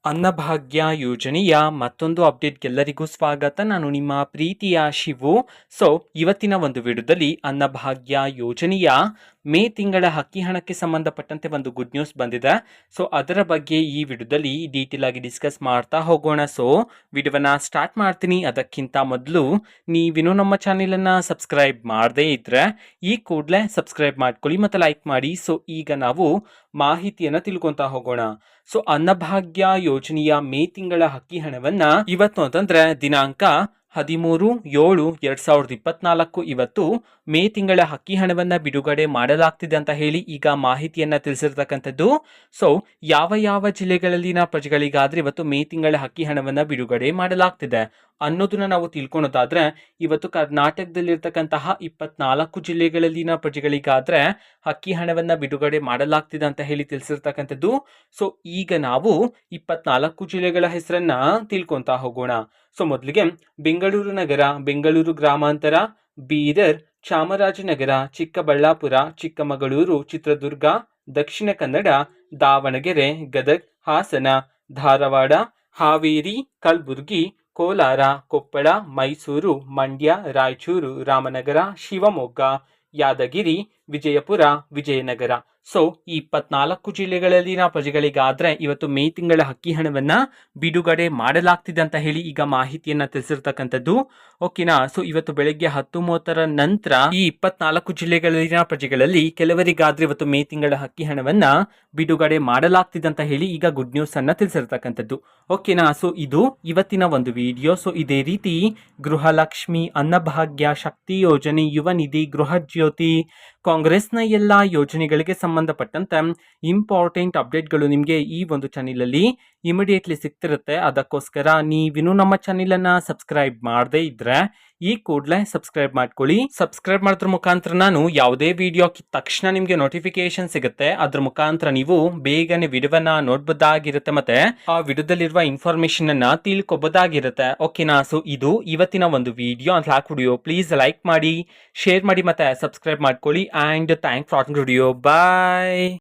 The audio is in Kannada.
ಅನ್ನಭಾಗ್ಯ ಯೋಜನೆಯ ಮತ್ತೊಂದು ಅಪ್ಡೇಟ್ಗೆಲ್ಲರಿಗೂ ಸ್ವಾಗತ. ನಾನು ನಿಮ್ಮ ಪ್ರೀತಿಯ ಶಿವು. ಇವತ್ತಿನ ಒಂದು ವಿಡಿಯೋದಲ್ಲಿ ಅನ್ನಭಾಗ್ಯ ಯೋಜನೆಯ ಮೇ ತಿಂಗಳ ಅಕ್ಕಿ ಹಣಕ್ಕೆ ಸಂಬಂಧಪಟ್ಟಂತೆ ಒಂದು ಗುಡ್ ನ್ಯೂಸ್ ಬಂದಿದೆ. ಅದರ ಬಗ್ಗೆ ಈ ವಿಡಿಯೋದಲ್ಲಿ ಡೀಟೇಲ್ ಆಗಿ ಡಿಸ್ಕಸ್ ಮಾಡ್ತಾ ಹೋಗೋಣ. ವಿಡಿಯೋವನ್ನ ಸ್ಟಾರ್ಟ್ ಮಾಡ್ತೀನಿ. ಅದಕ್ಕಿಂತ ಮೊದಲು ನೀವಿನ್ನೂ ನಮ್ಮ ಚಾನೆಲನ್ನು ಸಬ್ಸ್ಕ್ರೈಬ್ ಮಾಡದೇ ಇದ್ರೆ ಈ ಕೂಡಲೇ ಸಬ್ಸ್ಕ್ರೈಬ್ ಮಾಡ್ಕೊಳ್ಳಿ ಮತ್ತು ಲೈಕ್ ಮಾಡಿ. ಈಗ ನಾವು ಮಾಹಿತಿಯನ್ನು ತಿಳ್ಕೊತಾ ಹೋಗೋಣ. ಅನ್ನಭಾಗ್ಯ ಯೋಜನೆಯ ಮೇ ತಿಂಗಳ ಅಕ್ಕಿ ಹಣವನ್ನ ಇವತ್ತು ಅಂತಂದ್ರೆ ದಿನಾಂಕ 13/7/2024 ಇವತ್ತು ಮೇ ತಿಂಗಳ ಅಕ್ಕಿ ಹಣವನ್ನ ಬಿಡುಗಡೆ ಮಾಡಲಾಗ್ತಿದೆ ಅಂತ ಹೇಳಿ ಈಗ ಮಾಹಿತಿಯನ್ನ ತಿಳಿಸಿರ್ತಕ್ಕಂಥದ್ದು. ಯಾವ ಯಾವ ಜಿಲ್ಲೆಗಳಲ್ಲಿನ ಪ್ರಜೆಗಳಿಗಾದ್ರೆ ಇವತ್ತು ಮೇ ತಿಂಗಳ ಅಕ್ಕಿ ಹಣವನ್ನ ಬಿಡುಗಡೆ ಮಾಡಲಾಗ್ತಿದೆ ಅನ್ನೋದನ್ನ ನಾವು ತಿಳ್ಕೊಳೋದಾದ್ರೆ, ಇವತ್ತು ಕರ್ನಾಟಕದಲ್ಲಿರ್ತಕ್ಕಂತಹ 24 ಜಿಲ್ಲೆಗಳಲ್ಲಿನ ಪ್ರಜೆಗಳಿಗಾದ್ರೆ ಅಕ್ಕಿ ಹಣವನ್ನ ಬಿಡುಗಡೆ ಮಾಡಲಾಗ್ತಿದೆ ಅಂತ ಹೇಳಿ ತಿಳಿಸಿರ್ತಕ್ಕಂಥದ್ದು. ಈಗ ನಾವು 24 ಜಿಲ್ಲೆಗಳ ಹೆಸರನ್ನ ತಿಳ್ಕೊಂತಾ ಹೋಗೋಣ. ಮೊದಲಿಗೆ ಬೆಂಗಳೂರು ನಗರ, ಬೆಂಗಳೂರು ಗ್ರಾಮಾಂತರ, ಬೀದರ್, ಚಾಮರಾಜನಗರ, ಚಿಕ್ಕಬಳ್ಳಾಪುರ, ಚಿಕ್ಕಮಗಳೂರು, ಚಿತ್ರದುರ್ಗ, ದಕ್ಷಿಣ ಕನ್ನಡ, ದಾವಣಗೆರೆ, ಗದಗ್, ಹಾಸನ, ಧಾರವಾಡ, ಹಾವೇರಿ, ಕಲಬುರಗಿ, ಕೋಲಾರ, ಕೊಪ್ಪಳ, ಮೈಸೂರು, ಮಂಡ್ಯ, ರಾಯಚೂರು, ರಾಮನಗರ, ಶಿವಮೊಗ್ಗ, ಯಾದಗಿರಿ, ವಿಜಯಪುರ, ವಿಜಯನಗರ. ಈ 24 ಜಿಲ್ಲೆಗಳಲ್ಲಿನ ಪ್ರಜೆಗಳಿಗಾದ್ರೆ ಇವತ್ತು ಮೇ ತಿಂಗಳ ಅಕ್ಕಿ ಹಣವನ್ನ ಬಿಡುಗಡೆ ಮಾಡಲಾಗ್ತಿದೆ ಅಂತ ಹೇಳಿ ಈಗ ಮಾಹಿತಿಯನ್ನ ತಿಳಿಸಿರ್ತಕ್ಕಂಥದ್ದು. ಓಕೆನಾ. ಇವತ್ತು ಬೆಳಗ್ಗೆ 10:30 ನಂತರ ಈ 24 ಜಿಲ್ಲೆಗಳಲ್ಲಿನ ಪ್ರಜೆಗಳಲ್ಲಿ ಕೆಲವರಿಗಾದ್ರೆ ಇವತ್ತು ಮೇ ತಿಂಗಳ ಅಕ್ಕಿ ಹಣವನ್ನ ಬಿಡುಗಡೆ ಮಾಡಲಾಗ್ತಿದೆ ಅಂತ ಹೇಳಿ ಈಗ ಗುಡ್ ನ್ಯೂಸ್ ಅನ್ನ ತಿಳಿಸಿರ್ತಕ್ಕಂಥದ್ದು. ಓಕೆನಾ. ಇದು ಇವತ್ತಿನ ಒಂದು ವಿಡಿಯೋ. ಇದೇ ರೀತಿ ಗೃಹಲಕ್ಷ್ಮಿ, ಅನ್ನಭಾಗ್ಯ, ಶಕ್ತಿ ಯೋಜನೆ, ಯುವ ನಿಧಿ, ಗೃಹ ಜ್ಯೋತಿ, ಕಾಂಗ್ರೆಸ್ನ ಎಲ್ಲ ಯೋಜನೆಗಳಿಗೆ ಸಂಬಂಧಪಟ್ಟಂತೆ ಇಂಪಾರ್ಟೆಂಟ್ ಅಪ್ಡೇಟ್ಗಳು ನಿಮಗೆ ಈ ಒಂದು ಚಾನೆಲಲ್ಲಿ ಇಮಿಡಿಯೇಟ್ಲಿ ಸಿಗ್ತಿರುತ್ತೆ. ಅದಕ್ಕೋಸ್ಕರ ನೀವಿನ್ನೂ ನಮ್ಮ ಚಾನೆಲನ್ನು ಸಬ್ಸ್ಕ್ರೈಬ್ ಮಾಡದೇ ಇದ್ರೆ ಈ ಕೂಡಲೇ ಸಬ್ಸ್ಕ್ರೈಬ್ ಮಾಡ್ಕೊಳ್ಳಿ. ಸಬ್ಸ್ಕ್ರೈಬ್ ಮಾಡೋದ್ರ ಮುಖಾಂತರ ನಾನು ಯಾವುದೇ ವಿಡಿಯೋ ಹಾಕಿದ ತಕ್ಷಣ ನಿಮಗೆ ನೋಟಿಫಿಕೇಶನ್ ಸಿಗುತ್ತೆ. ಅದ್ರ ಮುಖಾಂತರ ನೀವು ಬೇಗನೆ ವಿಡಿಯೋವನ್ನ ನೋಡ್ಬೋದಾಗಿರುತ್ತೆ ಮತ್ತೆ ಆ ವಿಡಿಯೋದಲ್ಲಿರುವ ಇನ್ಫಾರ್ಮೇಶನ್ ಅನ್ನ ತಿಳ್ಕೊಬೋದಾಗಿರುತ್ತೆ. ಓಕೆನಾ. ಇದು ಇವತ್ತಿನ ಒಂದು ವಿಡಿಯೋ ಅಂತ ವಿಡಿಯೋ ಪ್ಲೀಸ್ ಲೈಕ್ ಮಾಡಿ, ಶೇರ್ ಮಾಡಿ ಮತ್ತೆ ಸಬ್ಸ್ಕ್ರೈಬ್ ಮಾಡ್ಕೊಳ್ಳಿ. And thanks for watching video. Bye.